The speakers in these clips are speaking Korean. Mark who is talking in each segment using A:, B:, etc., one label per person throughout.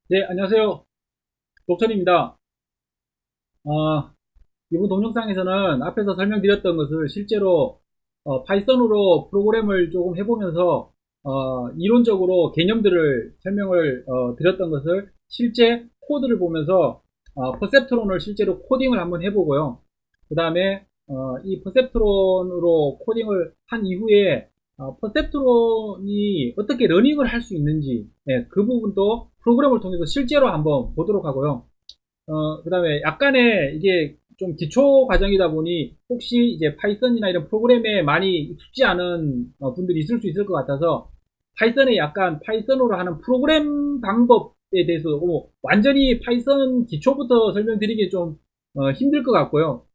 A: 네, 안녕하세요. dok천입니다. 이번 동영상에서는 앞에서 설명드렸던 것을 실제로 파이썬으로 프로그램을 조금 해보면서 이론적으로 개념들을 설명을 드렸던 것을 실제 코드를 보면서 퍼셉트론을 실제로 코딩을 한번 해보고요. 그 다음에 이 퍼셉트론으로 코딩을 한 이후에 퍼셉트론이 어떻게 러닝을 할 수 있는지, 그 부분도 프로그램을 통해서 실제로 한번 보도록 하고요. 그 다음에 약간의 이게 좀 기초 과정이다 보니 혹시 이제 파이썬이나 이런 프로그램에 많이 익숙지 않은 분들이 있을 수 있을 것 같아서 파이썬에 약간 파이썬으로 하는 프로그램 방법에 대해서 완전히 파이썬 기초부터 설명드리기 좀 힘들 것 같고요.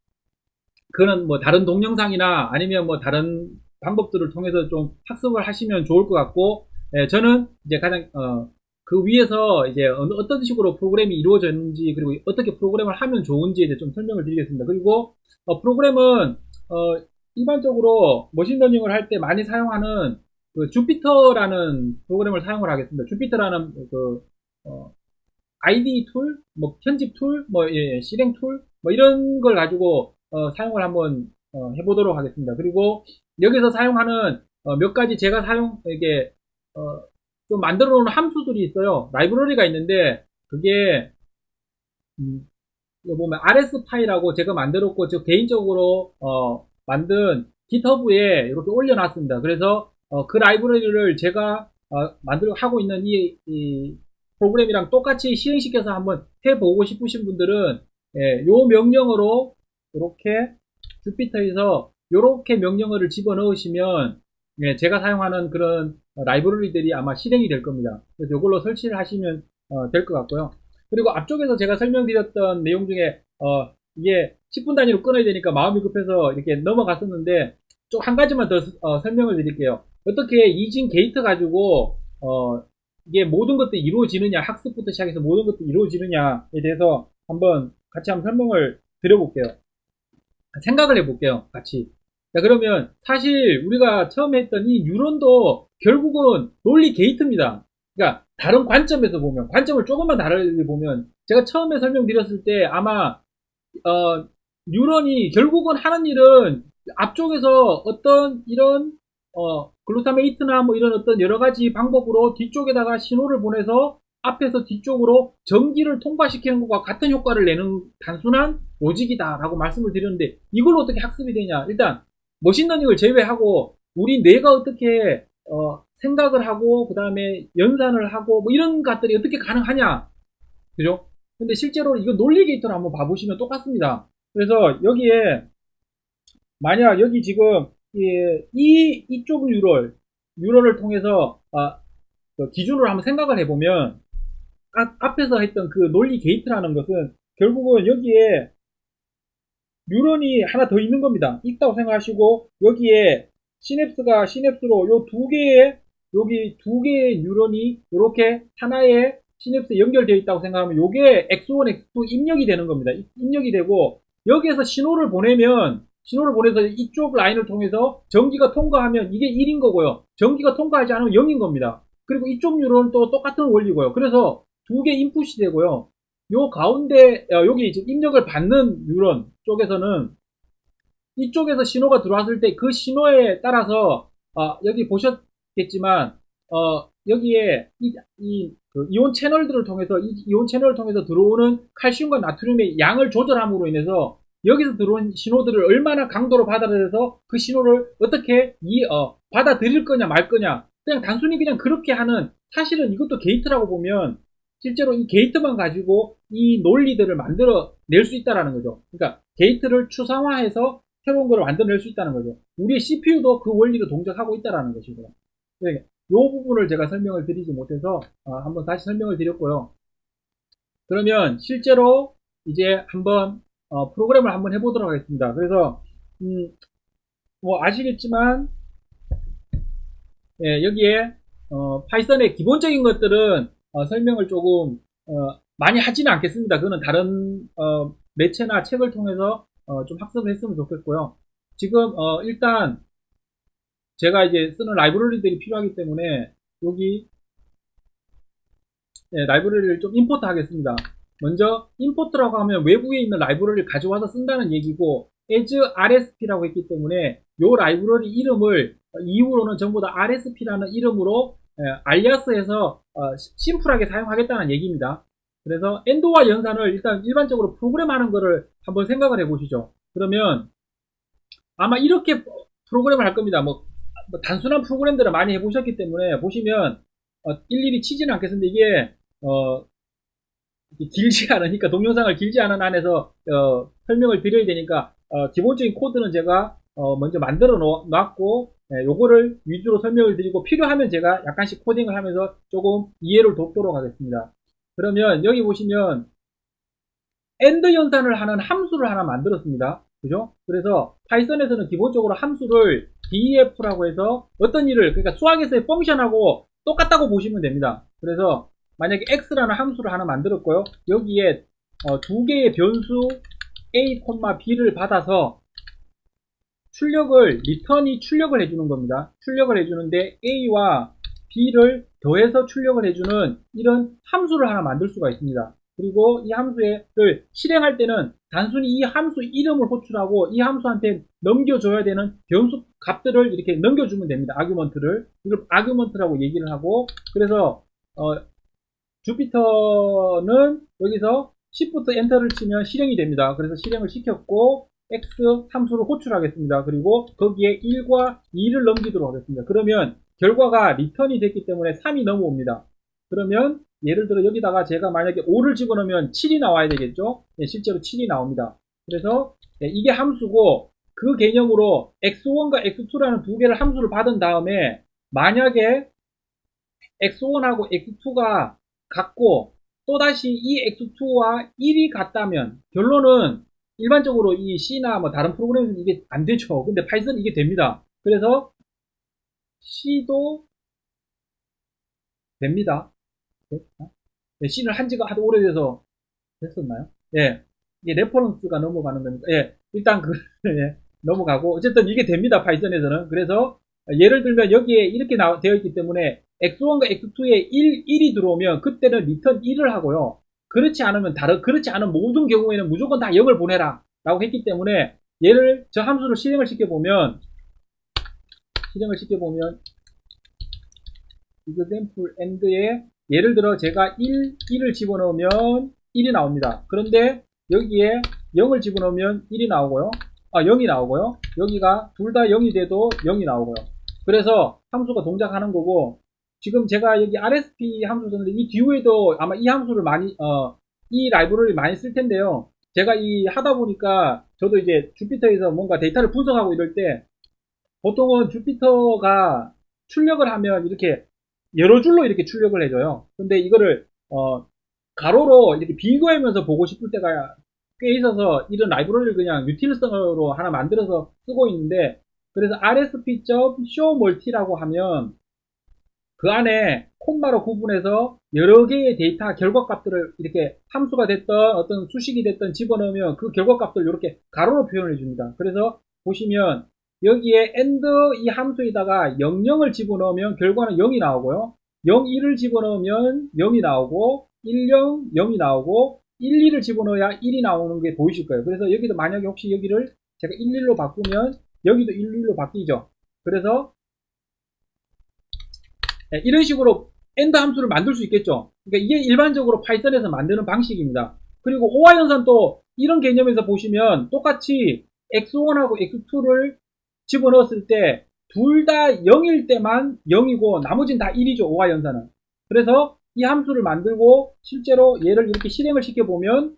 A: 그거는 뭐 다른 동영상이나 아니면 뭐 다른 방법들을 통해서 좀 학습을 하시면 좋을 것 같고, 저는 이제 가장 그 위에서 이제 어떤 식으로 프로그램이 이루어졌는지 그리고 어떻게 프로그램을 하면 좋은지에 대해 좀 설명을 드리겠습니다. 그리고 프로그램은 일반적으로 머신러닝을 할 때 많이 사용하는 그 주피터라는 프로그램을 사용을 하겠습니다. 주피터라는 그 IDE 툴, 뭐 편집 툴, 뭐 실행 툴, 뭐 이런 걸 가지고 사용을 한번 해보도록 하겠습니다. 그리고 여기서 사용하는 몇 가지 제가 이게 좀 만들어 놓은 함수들이 있어요. 라이브러리가 있는데 그게 이거 보면 RS 파일하고 제가 만들었고 저 개인적으로 만든 GitHub에 이렇게 올려놨습니다. 그래서 그 라이브러리를 제가 만들어 하고 있는 이 프로그램이랑 똑같이 실행시켜서 한번 해보고 싶으신 분들은 요 명령어로 이렇게 주피터에서 이렇게 명령어를 집어넣으시면 제가 사용하는 그런 라이브러리들이 아마 실행이 될 겁니다. 그래서 이걸로 설치를 하시면 될 것 같고요. 그리고 앞쪽에서 제가 설명드렸던 내용 중에 이게 10분 단위로 끊어야 되니까 마음이 급해서 이렇게 넘어갔었는데 좀 한 가지만 더 설명을 드릴게요. 어떻게 이진 게이트 가지고 이게 모든 것들이 이루어지느냐, 학습부터 시작해서 모든 것들이 이루어지느냐에 대해서 같이 한번 설명을 드려볼게요. 생각을 해볼게요. 같이. 자, 그러면 사실 우리가 처음에 했던 이 뉴런도 결국은 논리 게이트입니다. 그러니까 다른 관점에서 보면, 관점을 조금만 다르게 보면, 제가 처음에 설명드렸을 때 아마 뉴런이 결국은 하는 일은 앞쪽에서 어떤 이런 글루타메이트나 뭐 이런 어떤 여러 가지 방법으로 뒤쪽에다가 신호를 보내서 앞에서 뒤쪽으로 전기를 통과시키는 것과 같은 효과를 내는 단순한 로직이다라고 말씀을 드렸는데 이걸 어떻게 학습이 되냐? 일단 머신러닝을 제외하고 우리 뇌가 어떻게 생각을 하고 그 다음에 연산을 하고 뭐 이런 것들이 어떻게 가능하냐? 그죠? 근데 실제로 이거 논리 게이트를 한번 봐보시면 똑같습니다. 그래서 여기에 만약 여기 지금 이쪽 뉴럴을 통해서 그 기준으로 한번 생각을 해보면 앞에서 했던 그 논리 게이트라는 것은 결국은 여기에 뉴런이 하나 더 있는 겁니다. 있다고 생각하시고 여기에 시냅스로 요 두 개의 여기 두 개의 뉴런이 이렇게 하나의 시냅스에 연결되어 있다고 생각하면 요게 X1, X2 입력이 되는 겁니다. 입력이 되고 여기에서 신호를 보내서 이쪽 라인을 통해서 전기가 통과하면 이게 1인 거고요. 전기가 통과하지 않으면 0인 겁니다. 그리고 이쪽 뉴런은 또 똑같은 원리고요. 그래서 두 개 인풋이 되고요. 요 가운데 여기 지금 입력을 받는 뉴런 쪽에서는 이쪽에서 신호가 들어왔을 때 그 신호에 따라서 여기 보셨겠지만 여기에 그 이온 채널들을 통해서 이온 채널을 통해서 들어오는 칼슘과 나트륨의 양을 조절함으로 인해서 여기서 들어온 신호들을 얼마나 강도로 받아들여서 그 신호를 어떻게 받아들일 거냐 말 거냐 그냥 단순히 그냥 그렇게 하는 사실은 이것도 게이트라고 보면 실제로 이 게이트만 가지고 이 논리들을 만들어 낼 수 있다라는 거죠. 그러니까 게이트를 추상화해서 새로운 걸 만들어낼 수 있다는 거죠. 우리의 CPU도 그 원리를 동작하고 있다는 것이고요. 네, 이 부분을 제가 설명을 드리지 못해서 한번 다시 설명을 드렸고요. 그러면 실제로 이제 한번 프로그램을 한번 해보도록 하겠습니다. 그래서 뭐 아시겠지만 여기에 파이썬의 기본적인 것들은 설명을 조금 많이 하지는 않겠습니다. 그거는 다른 매체나 책을 통해서 좀 학습을 했으면 좋겠고요. 지금 일단 제가 이제 쓰는 라이브러리들이 필요하기 때문에 여기 라이브러리를 좀 임포트 하겠습니다. 먼저 임포트라고 하면 외부에 있는 라이브러리를 가져와서 쓴다는 얘기고 as rsp라고 했기 때문에 이 라이브러리 이름을 이후로는 전부 다 rsp라는 이름으로 알리아스해서 심플하게 사용하겠다는 얘기입니다. 그래서 엔드와 연산을 일단 일반적으로 프로그램하는 거를 한번 생각을 해보시죠. 그러면 아마 이렇게 프로그램을 할 겁니다. 뭐 단순한 프로그램들을 많이 해보셨기 때문에 보시면 일일이 치지는 않겠습니다. 이게 길지 않으니까 동영상을 길지 않은 안에서 설명을 드려야 되니까 기본적인 코드는 제가 먼저 만들어 놨고 요거를 위주로 설명을 드리고 필요하면 제가 약간씩 코딩을 하면서 조금 이해를 돕도록 하겠습니다. 그러면 여기 보시면 AND 연산을 하는 함수를 하나 만들었습니다. 그죠? 그래서 파이썬에서는 기본적으로 함수를 def라고 해서 어떤 일을, 그러니까 수학에서의 펑션하고 똑같다고 보시면 됩니다. 그래서 만약에 x라는 함수를 하나 만들었고요. 여기에 두 개의 변수 a, b를 받아서 리턴이 출력을 해주는 겁니다. 출력을 해주는데 a와 b를 더해서 출력을 해주는 이런 함수를 하나 만들 수가 있습니다. 그리고 이 함수를 실행할 때는 단순히 이 함수 이름을 호출하고 이 함수한테 넘겨줘야 되는 변수 값들을 이렇게 넘겨주면 됩니다. 아규먼트를. 이걸 아규먼트라고 얘기를 하고, 그래서 주피터는 여기서 Shift 엔터를 치면 실행이 됩니다. 그래서 실행을 시켰고 X 함수를 호출하겠습니다. 그리고 거기에 1과 2를 넘기도록 하겠습니다. 그러면 결과가 리턴이 됐기 때문에 3이 넘어옵니다. 그러면 예를 들어 여기다가 제가 만약에 5를 집어넣으면 7이 나와야 되겠죠? 네, 실제로 7이 나옵니다. 그래서 이게 함수고 그 개념으로 x1과 x2라는 두 개를 함수를 받은 다음에 만약에 x1하고 x2가 같고 또다시 이 x2와 1이 같다면 결론은 일반적으로 이 C나 뭐 다른 프로그램에서는 이게 안 되죠. 근데 파이썬은 이게 됩니다. 그래서 C도 됩니다. 네, C는 한지가 하도 오래돼서 됐었나요? 예. 이게 레퍼런스가 넘어가는 거니까. 예. 일단 예, 넘어가고 어쨌든 이게 됩니다. 파이썬에서는. 그래서 예를 들면 여기에 이렇게 되어 있기 때문에 x1과 x2에 1이 들어오면 그때는 리턴 1을 하고요. 그렇지 않은 모든 경우에는 무조건 다 0을 보내라 라고 했기 때문에 저 함수를 실행을 시켜보면 example end에 예를 들어 제가 1을 집어넣으면 1이 나옵니다. 그런데 여기에 0을 집어넣으면 1이 나오고요. 0이 나오고요. 여기가 둘 다 0이 돼도 0이 나오고요. 그래서 함수가 동작하는 거고, 지금 제가 여기 RSP 함수 썼는데 이 뒤에도 아마 이 함수를 이 라이브러리를 많이 쓸 텐데요. 제가 하다 보니까 저도 이제 주피터에서 뭔가 데이터를 분석하고 이럴 때 보통은 주피터가 출력을 하면 이렇게 여러 줄로 이렇게 출력을 해줘요. 근데 이거를 가로로 이렇게 비교하면서 보고 싶을 때가 꽤 있어서 이런 라이브러리를 그냥 유틸성으로 하나 만들어서 쓰고 있는데, 그래서 rsp.showMulti라고 하면 그 안에 콤마로 구분해서 여러 개의 데이터 결과값들을 이렇게 함수가 됐던 어떤 수식이 됐던 집어넣으면 그 결과값들을 이렇게 가로로 표현해 줍니다. 그래서 보시면 여기에 AND 이 함수에다가 00을 집어넣으면 결과는 0이 나오고요. 01을 집어넣으면 0이 나오고 10, 0이 나오고 12를 집어넣어야 1이 나오는 게 보이실 거예요. 그래서 여기도 만약에 혹시 여기를 제가 11로 바꾸면 여기도 11로 바뀌죠. 그래서 이런 식으로 AND 함수를 만들 수 있겠죠. 그러니까 이게 일반적으로 파이썬에서 만드는 방식입니다. 그리고 오화 연산도 이런 개념에서 보시면 똑같이 x1하고 x2를 집어넣었을 때 둘 다 0일 때만 0이고 나머지는 다 1이죠. 오화 연산은. 그래서 이 함수를 만들고 실제로 얘를 이렇게 실행을 시켜보면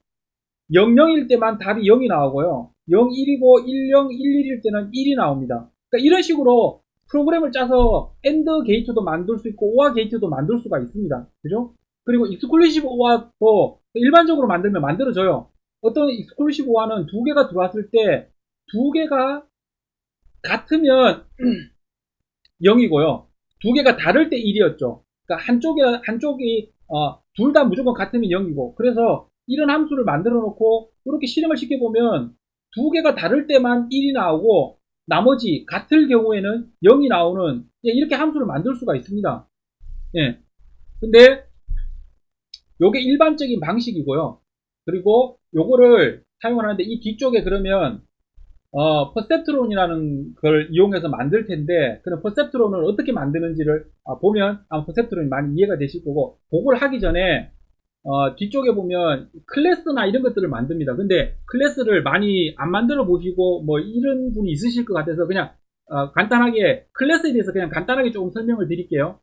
A: 00일 때만 답이 0이 나오고요. 01이고 10, 11일 때는 1이 나옵니다. 그러니까 이런 식으로 프로그램을 짜서 AND 게이트도 만들 수 있고 OR 게이트도 만들 수가 있습니다. 그죠? 그리고 익스클루시브 OR도 일반적으로 만들면 만들어져요. 어떤 익스클루시브 OR는 두 개가 들어왔을 때 두 개가 같으면 0이고요. 두 개가 다를 때 1이었죠. 그러니까 한쪽이 둘 다 무조건 같으면 0이고, 그래서 이런 함수를 만들어 놓고 이렇게 실행을 시켜보면 두 개가 다를 때만 1이 나오고 나머지 같을 경우에는 0이 나오는 이렇게 함수를 만들 수가 있습니다. 예. 근데 요게 일반적인 방식이고요. 그리고 요거를 사용하는데 이 뒤쪽에 그러면 퍼셉트론이라는 걸 이용해서 만들 텐데, 그럼 퍼셉트론을 어떻게 만드는지를 보면 아마 퍼셉트론이 많이 이해가 되실 거고, 그걸 하기 전에 뒤쪽에 보면 클래스나 이런 것들을 만듭니다. 근데 클래스를 많이 안 만들어 보시고 뭐 이런 분이 있으실 것 같아서 그냥 간단하게 클래스에 대해서 그냥 간단하게 조금 설명을 드릴게요.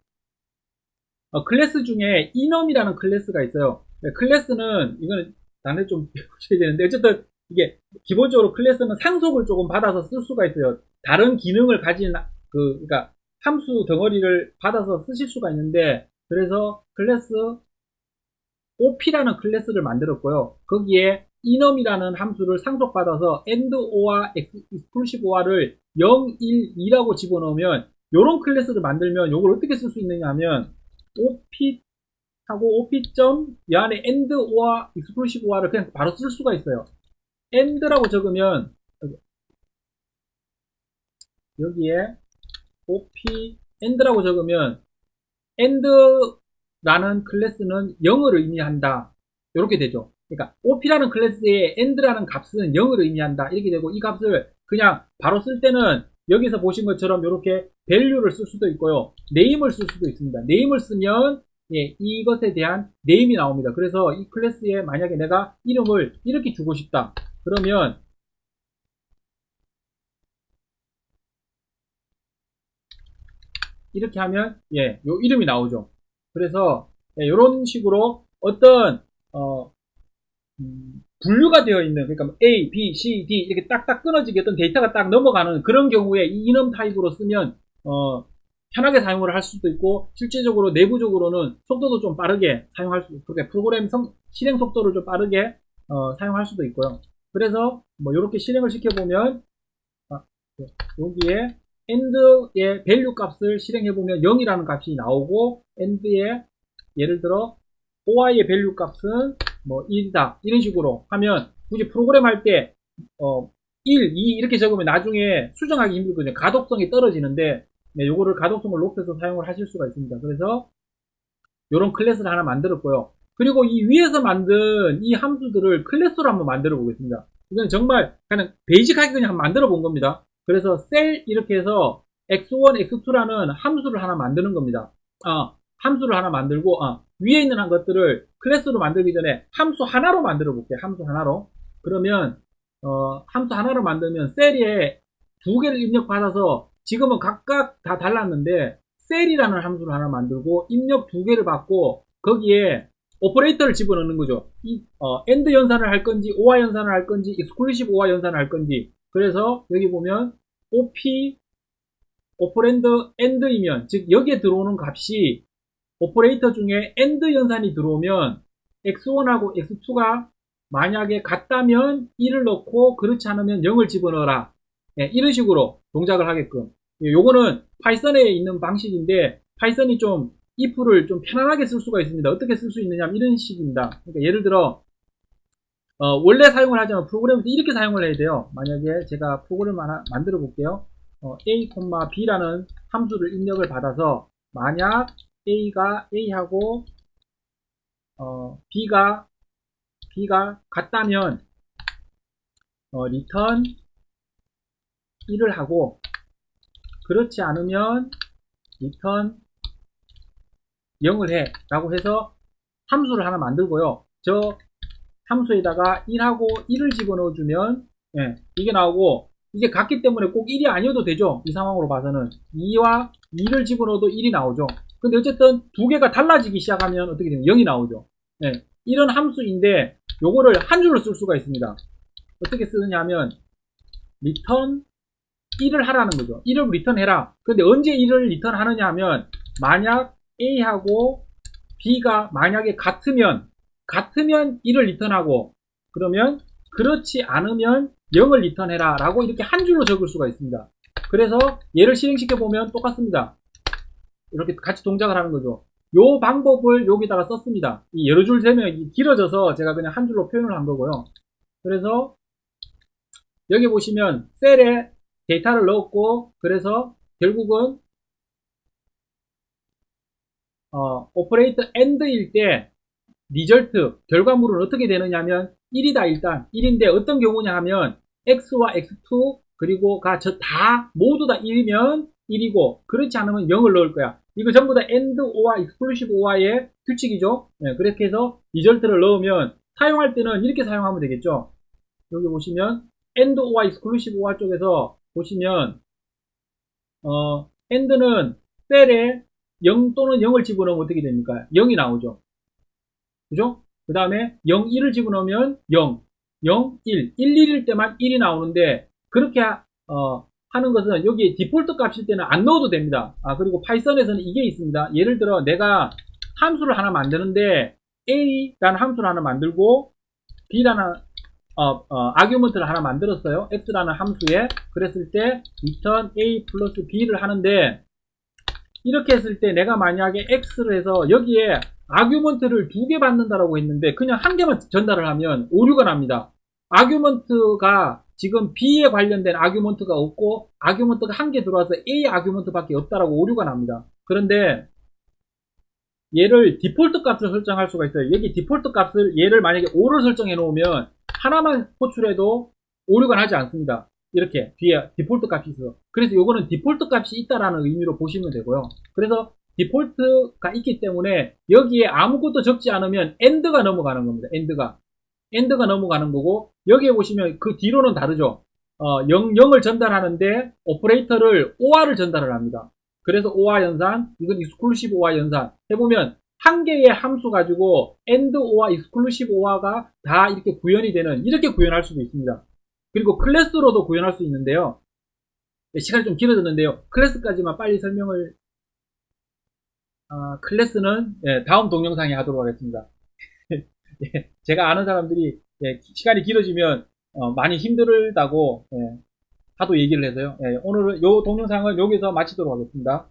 A: 클래스 중에 enum이라는 클래스가 있어요. 네, 클래스는 이거는 나는 좀 배우셔야 되는데, 어쨌든 이게 기본적으로 클래스는 상속을 조금 받아서 쓸 수가 있어요. 다른 기능을 가진 그러니까 함수 덩어리를 받아서 쓰실 수가 있는데, 그래서 클래스 OP라는 클래스를 만들었고요. 거기에 enum이라는 함수를 상속받아서 and or와 exclusive or를 0, 1, 2라고 집어넣으면, 이런 클래스를 만들면 이걸 어떻게 쓸 수 있느냐 하면 op 하고 op 이 안에 and or exclusive or를 그냥 바로 쓸 수가 있어요. and라고 적으면 여기에 op and라고 적으면 and라는 클래스는 0을 의미한다. 이렇게 되죠. 그러니까 op라는 클래스에 and라는 값은 0을 의미한다. 이렇게 되고, 이 값을 그냥 바로 쓸 때는 여기서 보신 것처럼 이렇게 value를 쓸 수도 있고요. name을 쓸 수도 있습니다. name을 쓰면 이것에 대한 name이 나옵니다. 그래서 이 클래스에 만약에 내가 이름을 이렇게 주고 싶다. 그러면 이렇게 하면 요 이름이 나오죠. 그래서 이런 식으로 어떤 분류가 되어 있는, 그러니까 A, B, C, D 이렇게 딱딱 끊어지게 어떤 데이터가 딱 넘어가는 그런 경우에 이 enum 타입으로 쓰면 편하게 사용을 할 수도 있고, 실제적으로 내부적으로는 속도도 좀 빠르게 사용할 수, 그러니까 프로그램 실행 속도를 좀 빠르게 사용할 수도 있고요. 그래서 뭐 이렇게 실행을 시켜보면 여기에 and의 value 값을 실행해보면 0이라는 값이 나오고, and의 예를 들어 or의 value 값은 뭐 1이다 이런 식으로 하면, 굳이 프로그램 할 때 1, 2 이렇게 적으면 나중에 수정하기 힘들거든요. 가독성이 떨어지는데, 요거를 가독성을 높여서 사용을 하실 수가 있습니다. 그래서 요런 클래스를 하나 만들었고요. 그리고 이 위에서 만든 이 함수들을 클래스로 한번 만들어 보겠습니다. 이건 정말 그냥 베이직하게 그냥 만들어 본 겁니다. 그래서 셀 이렇게 해서 x1, x2라는 함수를 하나 만드는 겁니다. 함수를 하나 만들고, 위에 있는 것들을 클래스로 만들기 전에 함수 하나로 만들어 볼게요. 함수 하나로. 그러면 함수 하나로 만들면 셀에 두 개를 입력받아서, 지금은 각각 다 달랐는데 셀이라는 함수를 하나 만들고 입력 두 개를 받고 거기에 오퍼레이터를 집어넣는 거죠. AND 연산을 할 건지 OR 연산을 할 건지 exclusive OR 연산을 할 건지. 그래서 여기 보면 OP 오퍼랜드 AND이면, 즉 여기에 들어오는 값이 오퍼레이터 중에 AND 연산이 들어오면 x1하고 x2가 만약에 같다면 1을 넣고, 그렇지 않으면 0을 집어넣어라. 이런 식으로 동작을 하게끔. 요거는 파이썬에 있는 방식인데, 파이썬이 좀 if를 좀 편안하게 쓸 수가 있습니다. 어떻게 쓸 수 있느냐, 이런 식입니다. 그러니까 예를 들어 원래 사용을 하자면 프로그램에서 이렇게 사용을 해야 돼요. 만약에 제가 프로그램 하나 만들어 볼게요. a, b라는 함수를 입력을 받아서, 만약 a가 a하고 b가 같다면 return 1을 하고, 그렇지 않으면 return 0을 해 라고 해서 함수를 하나 만들고요. 저 함수에다가 1하고 1을 집어넣어 주면 이게 나오고, 이게 같기 때문에 꼭 1이 아니어도 되죠. 이 상황으로 봐서는 2와 2를 집어넣어도 1이 나오죠. 근데 어쨌든 두 개가 달라지기 시작하면 어떻게 되면 0이 나오죠. 이런 함수인데 요거를 한 줄로 쓸 수가 있습니다. 어떻게 쓰느냐 하면 return 1을 하라는 거죠. 1을 리턴해라. 근데 언제 1을 리턴하느냐 하면, 만약 A하고 B가 만약에 같으면 1을 리턴하고, 그러면 그렇지 않으면 0을 리턴해라 라고 이렇게 한 줄로 적을 수가 있습니다. 그래서 얘를 실행시켜 보면 똑같습니다. 이렇게 같이 동작을 하는 거죠. 요 방법을 여기다가 썼습니다. 이 여러 줄 설명이 길어져서 제가 그냥 한 줄로 표현을 한 거고요. 그래서 여기 보시면 셀에 데이터를 넣었고, 그래서 결국은 오퍼레이터 AND일 때 리절트, 결과물은 어떻게 되느냐면 1이다 일단. 1인데 어떤 경우냐 하면 x와 x2 그리고 다 모두 다 1이면 1이고 그렇지 않으면 0을 넣을 거야. 이거 전부 다 AND OR, exclusive OR의 규칙이죠. 네, 그렇게 해서 리절트를 넣으면 사용할 때는 이렇게 사용하면 되겠죠. 여기 보시면 AND OR, exclusive OR 쪽에서 보시면 AND는 셀에 0 또는 0을 집어넣으면 어떻게 됩니까? 0이 나오죠. 그죠? 그 다음에 0, 1을 집어넣으면 0, 0, 1, 1, 1일 때만 1이 나오는데 그렇게 하는 것은 여기 디폴트 값일 때는 안 넣어도 됩니다. 그리고 파이썬에서는 이게 있습니다. 예를 들어 내가 함수를 하나 만드는데 A라는 함수를 하나 만들고 B라는 아규먼트를 하나 만들었어요. X라는 함수에. 그랬을 때 return A 플러스 B를 하는데 이렇게 했을 때 내가 만약에 X를 해서 여기에 아규먼트를 2개 받는다라고 했는데 그냥 한 개만 전달을 하면 오류가 납니다. 아규먼트가 지금 B에 관련된 아규먼트가 없고 아규먼트가 한 개 들어와서 A 아규먼트밖에 없다라고 오류가 납니다. 그런데 얘를 디폴트 값을 설정할 수가 있어요. 여기 디폴트 값을 얘를 만약에 5를 설정해 놓으면 하나만 호출해도 오류가 나지 않습니다. 이렇게 뒤에 디폴트 값이 있어요. 그래서 요거는 디폴트 값이 있다라는 의미로 보시면 되고요. 그래서 디폴트가 있기 때문에 여기에 아무것도 적지 않으면 AND가 넘어가는 겁니다. AND가 넘어가는 거고 여기에 보시면 그 뒤로는 다르죠. 0을 전달하는데 오퍼레이터를 OR을 전달을 합니다. 그래서 OR 연산, 이건 exclusive OR 연산 해보면 한 개의 함수 가지고 AND OR, exclusive OR가 다 이렇게 구현이 되는, 이렇게 구현할 수도 있습니다. 그리고 클래스로도 구현할 수 있는데요. 시간이 좀 길어졌는데요. 클래스까지만 빨리 설명을, 클래스는 다음 동영상에 하도록 하겠습니다. 제가 아는 사람들이 시간이 길어지면 많이 힘들다고 하도 얘기를 해서요. 오늘 요 동영상은 여기서 마치도록 하겠습니다.